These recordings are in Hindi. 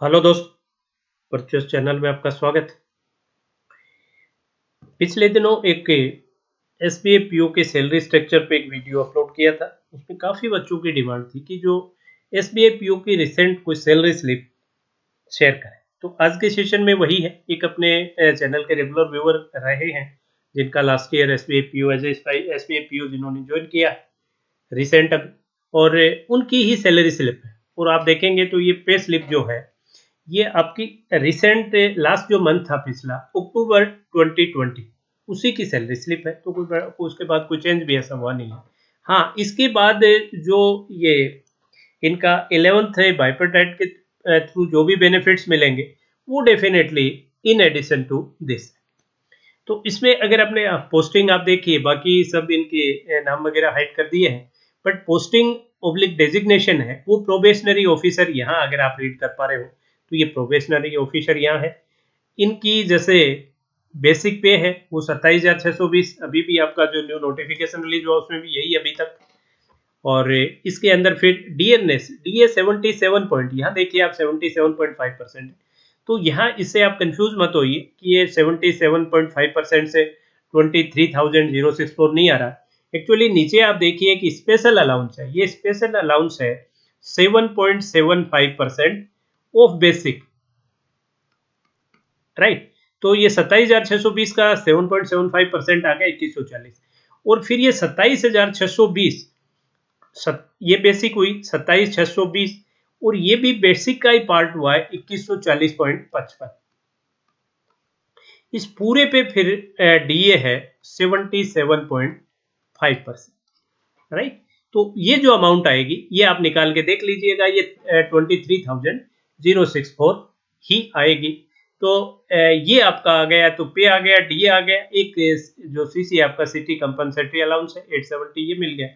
हेलो दोस्त, परचेस चैनल में आपका स्वागत। पिछले दिनों एक एसबीआई पीओ के सैलरी स्ट्रक्चर पे एक वीडियो अपलोड किया था। उसमें काफ़ी बच्चों की डिमांड थी कि जो एसबीआई पीओ की रिसेंट कोई सैलरी स्लिप शेयर करें। तो आज के सेशन में वही है। एक अपने चैनल के रेगुलर व्यूअर रहे हैं जिनका last year SBI PO SBI PO जिन्होंने ज्वाइन किया रिसेंट अब, और उनकी ही सैलरी स्लिप है। और आप देखेंगे तो ये पे स्लिप जो है ये आपकी रिसेंट लास्ट जो मंथ था पिछला अक्टूबर 2020 उसी की सैलरी स्लिप है। तो उसके बाद कोई चेंज भी ऐसा हुआ नहीं है। हाँ, इसके बाद जो ये इनका 11th है बाइपर्टाइट के थ्रू जो भी बेनिफिट्स मिलेंगे वो definitely in addition to this. तो इसमें अगर अपने पोस्टिंग आप देखिए, बाकी सब इनके नाम वगैरह हाइड कर दिए हैं, बट पोस्टिंग ओब्लिक डेजिग्नेशन है वो प्रोबेशनरी ऑफिसर। यहाँ अगर आप रीड कर पा रहे हो तो ये प्रोबेशनरी ऑफिसर यहाँ है। इनकी जैसे बेसिक पे है वो 27,620, अभी भी आपका जो न्यू नोटिफिकेशन रिलीज हुआ उसमें भी यही अभी तक। और इसके अंदर फिर डीएनएस डीए 77 पॉइंट, यहाँ देखिए आप 77.5%। तो यहाँ इससे आप कंफ्यूज मत होइए कि ये 77.5% से 23,064 नहीं आ रहा। एक्चुअली नीचे आप देखिए कि स्पेशल अलाउंस है, ये स्पेशल अलाउंस है 7.75% ऑफ बेसिक, राइट। तो ये 27,620 का 7.75% आ गया 2140। और फिर ये 27,620 ये बेसिक हुई 27,620, और ये भी बेसिक का ही पार्ट हुआ है 2140.55। इस पूरे पे फिर डीए है 77.5%, राइट। तो ये जो अमाउंट आएगी ये आप निकाल के देख लीजिएगा, ये 23,064 ही आएगी। तो ये आपका आ गया, तो पे आ गया, डीए आ गया, एक जो सीसी आपका सिटी कंपनसेटरी अलाउंस है 870 ये मिल गया।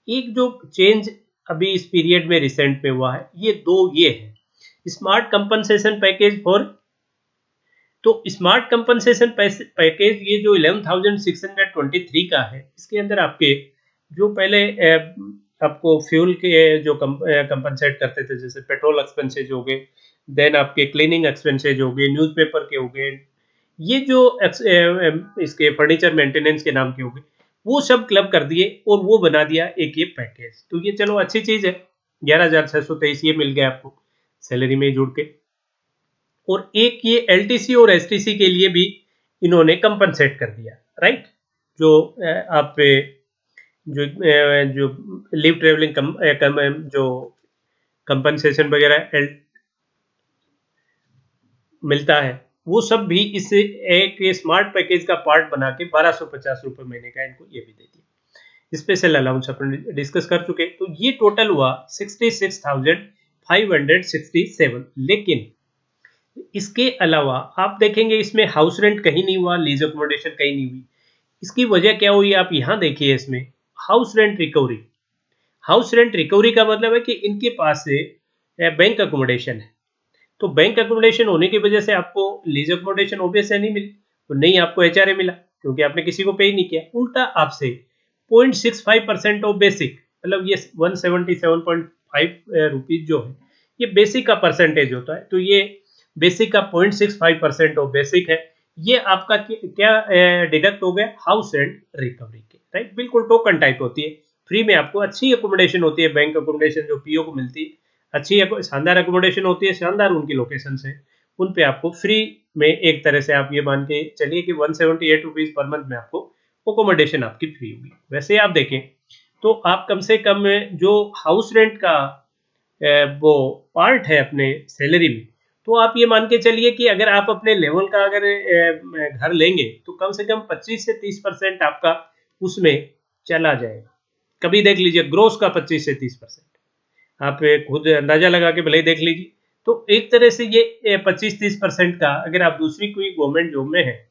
एक जो चेंज अभी इस पीरियड में रिसेंट में हुआ है ये दो ये है स्मार्ट कंपनसेशन पैकेज फॉर। तो स्मार्ट कंपनसेशन पैकेज ये जो 11,623 का है, इसके अंदर आपके जो पहले आपको फ्यूल के जो कंपनसेट करते थे, जैसे पेट्रोल एक्सपेंसेज हो गए, देन आपके क्लीनिंग एक्सपेंसेज हो गए, न्यूज़पेपर के हो गए, ये जो इसके फर्नीचर मेंटेनेंस के नाम के हो गए, वो सब क्लब कर दिए और वो बना दिया एक ये पैकेज। तो ये चलो अच्छी चीज है, 11,623 ये मिल गया आपको सैलरी में जुड़ के। और एक ये एलटीसी और एसटीसी के लिए भी इन्होंने कंपनसेट कर दिया, राइट। जो आप जो लिव ट्रेवलिंग जो कंपनसेशन वगैरह मिलता है वो सब भी इस एक स्मार्ट पैकेज का पार्ट बना के 1,250 रुपये महीने का इनको ये भी दे दिया। स्पेशल अलाउंस अपन डिस्कस कर चुके, तो ये टोटल हुआ 66,567। लेकिन इसके अलावा आप देखेंगे इसमें हाउस रेंट कहीं नहीं हुआ, लीज अकोमोडेशन कहीं नहीं हुई। इसकी वजह क्या हुई आप यहाँ देखिए, इसमें house rent recovery. House rent recovery का मतलब है कि इनके पास से बैंक अकोमोडेशन है, तो बैंक अकोमोडेशन होने की वजह से आपको लीज अकोमोडेशन ऑब्वियस है नहीं मिली, तो नहीं आपको एचआरए मिला क्योंकि आपने किसी को पे ही नहीं किया। उल्टा आपसे 0.65% ऑफ बेसिक, मतलब ये 177.5 रुपीज जो है ये बेसिक का परसेंटेज होता है। तो ये बेसिक का 0.65% ऑफ बेसिक है, ये आपका क्या डिडक्ट हो गया हाउस रेंट रिकवरी के, राइट। बिल्कुल टोकन टाइप होती है, फ्री में आपको अच्छी अकोमोडेशन होती है, बैंक अकोमोडेशन जो पीओ को मिलती है, अच्छी शानदार अकोमोडेशन होती है, शानदार उनकी लोकेशन है, उन पे आपको फ्री में एक तरह से आप ये मान के चलिए कि 178 रुपीज पर मंथ में आपको अकोमोडेशन आपकी फ्री होगी। वैसे आप देखें तो आप कम से कम जो हाउस रेंट का वो पार्ट है अपने सैलरी में, तो आप ये मान के चलिए कि अगर आप अपने लेवल का अगर घर लेंगे तो कम से कम 25 से 30% आपका उसमें चला जाएगा। कभी देख लीजिए ग्रोस का 25 से 30%, आप खुद अंदाजा लगा के भले ही देख लीजिए। तो एक तरह से ये 25-30% का अगर आप दूसरी कोई गवर्नमेंट जॉब में है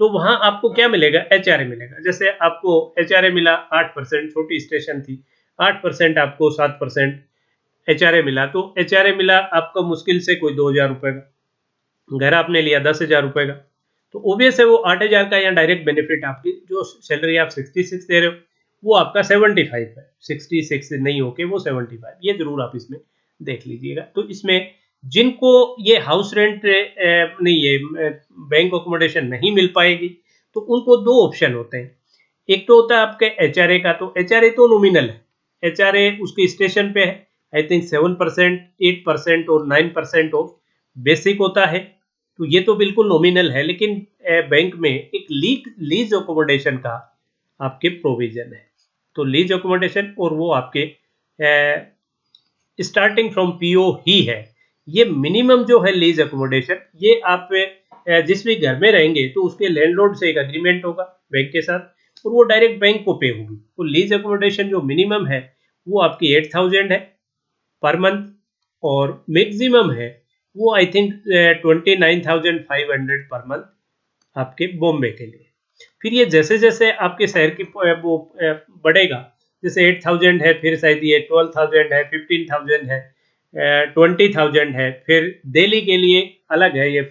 तो वहां आपको क्या मिलेगा, एचआरए मिलेगा। जैसे आपको एचआरए मिला 8%, छोटी स्टेशन थी, 8% आपको 7% एचआरए मिला, तो एचआरए मिला आपको मुश्किल से कोई 2,000 रुपए का, घर आपने लिया 10,000 रुपए का, तो ओबियस है वो 8,000 का या डायरेक्ट बेनिफिट आपकी जो सैलरी आप 66 दे रहे हो वो आपका 75 है, 66 नहीं होके वो 75, ये जरूर आप इसमें देख लीजिएगा। तो इसमें जिनको ये हाउस रेंट नहीं, ये बैंक अकोमोडेशन नहीं मिल पाएगी, तो उनको दो ऑप्शन होते हैं। एक तो होता है आपके एचआरए का, तो एचआरए तो नॉमिनल है, एचआरए उसके स्टेशन पे है, आई थिंक 7%, 8% और 9% ऑफ बेसिक होता है, तो ये तो बिल्कुल नॉमिनल है। लेकिन बैंक में एक लीज अकोमोडेशन का आपके प्रोविजन है, तो लीज अकोमोडेशन और वो आपके स्टार्टिंग फ्रॉम पीओ ही है। ये मिनिमम जो है लीज अकोमोडेशन, ये आप जिस भी घर में रहेंगे तो उसके लैंडलॉर्ड से एक एग्रीमेंट होगा बैंक के साथ, और वो डायरेक्ट बैंक को पे होगी। तो लीज अकोमोडेशन जो मिनिमम है वो आपकी 8,000 है पर मंथ, और मैक्सिमम है वो आई थिंक 29,500 पर मंथ आपके बॉम्बे के लिए। फिर ये जैसे जैसे आपके शहर की वो बढ़ेगा, जैसे 8,000 है, फिर शायद ये 12,000 है, 15,000 है, 20,000 है, फिर दिल्ली के लिए अलग है, ये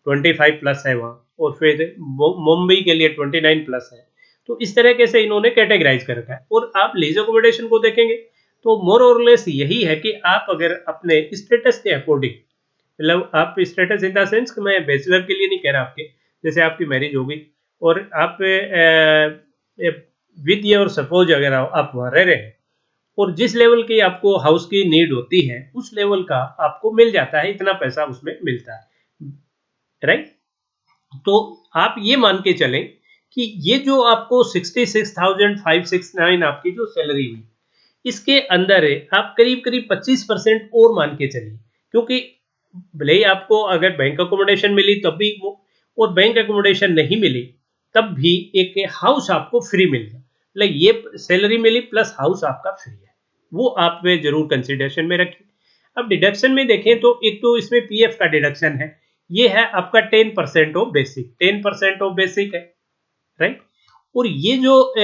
25 प्लस है वहाँ, और फिर मुंबई के लिए 29 प्लस है। तो इस तरीके से इन्होंने कैटेगराइज कर रखा है। और आप लीज अकोमोडेशन को देखेंगे तो मोर और लेस यही है कि आप अगर अपने स्टेटस के अकॉर्डिंग, मतलब आप स्टेटस इन द सेंस कि मैं बैचलर के लिए नहीं कह रहा, आपके जैसे आपकी मैरिज होगी और आप विद ये और सपोज अगर आप वहाँ रह रहे हैं और जिस लेवल की आपको हाउस की नीड होती है उस लेवल का आपको मिल जाता है, इतना पैसा उसमें मिलता है, राइट। तो आप ये मान के चलें कि ये जो आपको 66,569 आपकी जो सैलरी हुई, इसके अंदर है आप करीब करीब 25% और मान के चलिए, क्योंकि भले ही आपको अगर बैंक अकोमोडेशन मिली तब भी वो, और बैंक अकोमोडेशन नहीं मिली तब भी एक हाउस आपको फ्री मिल गया, मतलब ये सैलरी मिली प्लस हाउस आपका फ्री है, वो आप वे जरूर कंसिडरेशन में रखिए। अब डिडक्शन में देखें तो एक तो इसमें पीएफ का डिडक्शन है, ये है आपका 10% ऑफ बेसिक, 10% ऑफ बेसिक है, राइट। और ये जो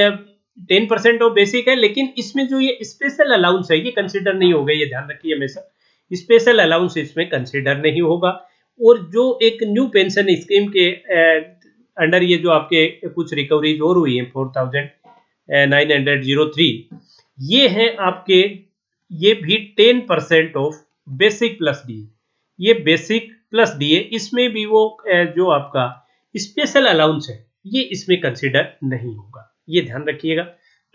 10% ऑफ बेसिक है, लेकिन इसमें जो ये स्पेशल अलाउंस है ये कंसिडर नहीं होगा, ये ध्यान रखिए हमेशा, स्पेशल अलाउंस इसमें कंसिडर नहीं होगा। और जो एक न्यू पेंशन स्कीम के अंडर ये जो आपके कुछ रिकवरीज और हुई है 4,903, ये है आपके, ये भी 10% ऑफ बेसिक प्लस डी, ये बेसिक प्लस डी है, इसमें भी वो जो आपका स्पेशल अलाउंस है ये इसमें कंसिडर नहीं होगा, ये ध्यान रखिएगा।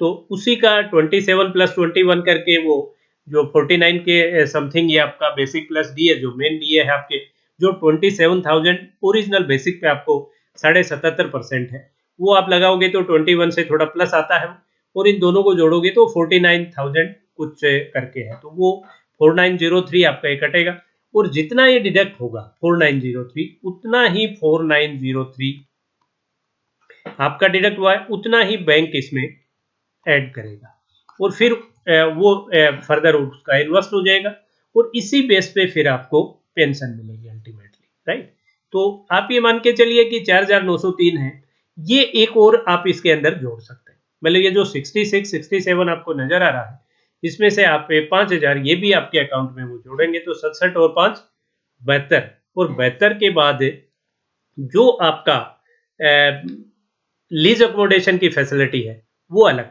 तो उसी का 27 प्लस 21 करके वो जो 49 के समथिंग ये आपका बेसिक प्लस डी है, जो मेन डी है आपके, जो 27,000 ओरिजिनल बेसिक पे आपको 77.5% है, वो आप लगाओगे तो 21 से थोड़ा प्लस आता है, और इन दोनों को जोड़ोगे तो 49,000 कुछ करके है, तो वो 4903 आपका ये कटेगा, और जितना ये डिडक्ट होगा 4903 उतना ही 4903 आपका डिडक्ट हुआ है, उतना ही बैंक इसमें ऐड करेगा, और फिर वो फर्दर उसका इन्वेस्ट हो जाएगा, और इसी बेस पे फिर आपको पेंशन मिलेगी अल्टीमेटली, राइट। तो आप ये मान के चलिए कि 4,903 है, ये एक और आप इसके अंदर जोड़ सकते हैं, मतलब ये जो 66 67 आपको नजर आ रहा है, इसमें से आप 5,000 ये भी आपके अकाउंट में वो जोड़ेंगे, तो 67 और 5 72, और 72 के बाद जो आपका लीज अकोमोडेशन की फैसिलिटी है वो अलग।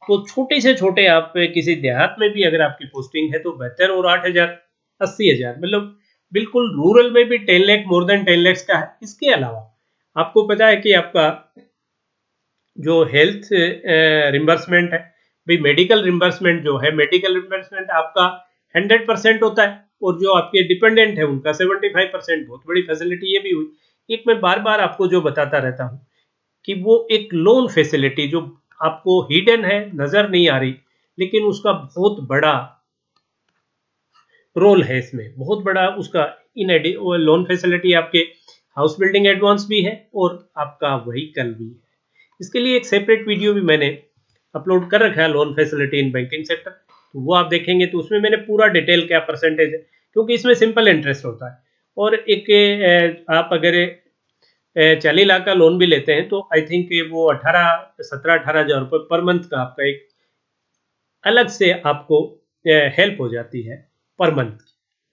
तो छोटे से छोटे आप किसी देहात में भी अगर आपकी पोस्टिंग है तो 72 और 8,000 80,000, मतलब बिल्कुल रूरल में भी 10 लाख, मोर देन 10 लाख का है। इसके अलावा आपको पता है कि आपका जो हेल्थ रिम्बर्समेंट है, भाई मेडिकल रिम्बर्समेंट जो है, मेडिकल रिम्बर्समेंट आपका 100% होता है, और जो आपके डिपेंडेंट है उनका 75%, बहुत बड़ी फैसिलिटी ये भी हुई। एक मैं बार बार आपको जो बताता रहता हूँ कि वो एक लोन फैसिलिटी जो आपको हिडन है, नजर नहीं आ रही, लेकिन उसका बहुत बड़ा रोल है इसमें, बहुत बड़ा उसका इन लोन फैसिलिटी आपके हाउस बिल्डिंग एडवांस भी है और आपका व्हीकल भी है। इसके लिए एक सेपरेट वीडियो भी मैंने अपलोड कर रखा है, loan facility in banking sector, तो वो आप देखेंगे तो उसमें मैंने पूरा डिटेल क्या परसेंटेज है, क्योंकि इसमें सिंपल इंटरेस्ट होता है। और एक आप अगर 40 लाख का लोन भी लेते हैं तो आई थिंक वो 17-18 हज़ार रुपये पर मंथ का आपका एक अलग से आपको हेल्प हो जाती है पर मंथ,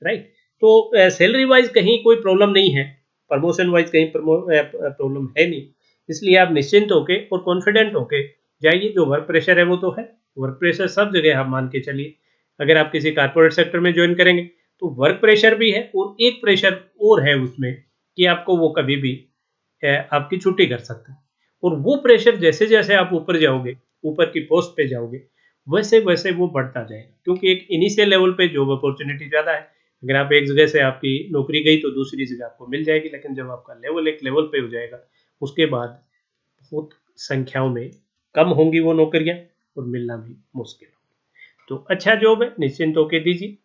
राइट। तो सैलरी वाइज कहीं कोई प्रॉब्लम नहीं है, प्रमोशन वाइज कहीं प्रॉब्लम है नहीं, इसलिए आप निश्चिंत होके और कॉन्फिडेंट होके जाइए। जो वर्क प्रेशर है वो तो है, वर्क प्रेशर सब जगह आप मान के चलिए। अगर आप किसी कारपोरेट सेक्टर में ज्वाइन करेंगे तो वर्क प्रेशर भी है और एक प्रेशर और है उसमें कि आपको वो कभी भी आपकी छुट्टी कर सकता है। और वो प्रेशर जैसे जैसे आप ऊपर जाओगे, ऊपर की पोस्ट पे जाओगे, वैसे वैसे वो बढ़ता जाएगा, क्योंकि एक इनिशियल लेवल पे जॉब अपॉर्चुनिटी ज़्यादा है। अगर आप एक जगह से आपकी नौकरी गई तो दूसरी जगह आपको मिल जाएगी, लेकिन जब आपका लेवल एक लेवल पे हो जाएगा, उसके बाद बहुत संख्याओं में कम होंगी वो नौकरियां और मिलना भी मुश्किल होगा। तो अच्छा जॉब है, निश्चिंत होकर दीजिए।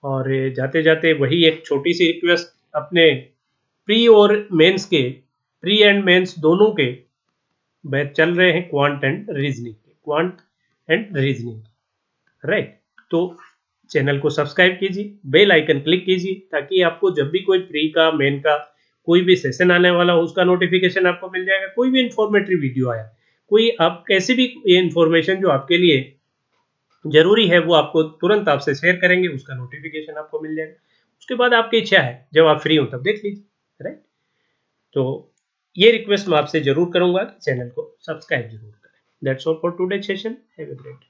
और जाते जाते वही एक छोटी सी रिक्वेस्ट, अपने प्री और मेंस के, प्री एंड मेंस दोनों के बैच चल रहे हैं, क्वांट एंड रीजनिंग के, क्वांट एंड रीजनिंग, राइट। तो चैनल को सब्सक्राइब कीजिए, बेल आइकन क्लिक कीजिए, ताकि आपको जब भी कोई प्री का, मेन का कोई भी सेशन आने वाला हो, उसका नोटिफिकेशन आपको मिल जाएगा। कोई भी इंफॉर्मेटिव वीडियो आया, कोई आप कैसी भी इंफॉर्मेशन जो आपके लिए जरूरी है, वो आपको तुरंत आपसे शेयर करेंगे, उसका नोटिफिकेशन आपको मिल जाएगा। उसके बाद आपकी इच्छा है, जब आप फ्री हो तब देख लीजिए, राइट। तो ये रिक्वेस्ट मैं आपसे जरूर करूंगा कि चैनल को सब्सक्राइब जरूर करें। That's all for today session. Have a great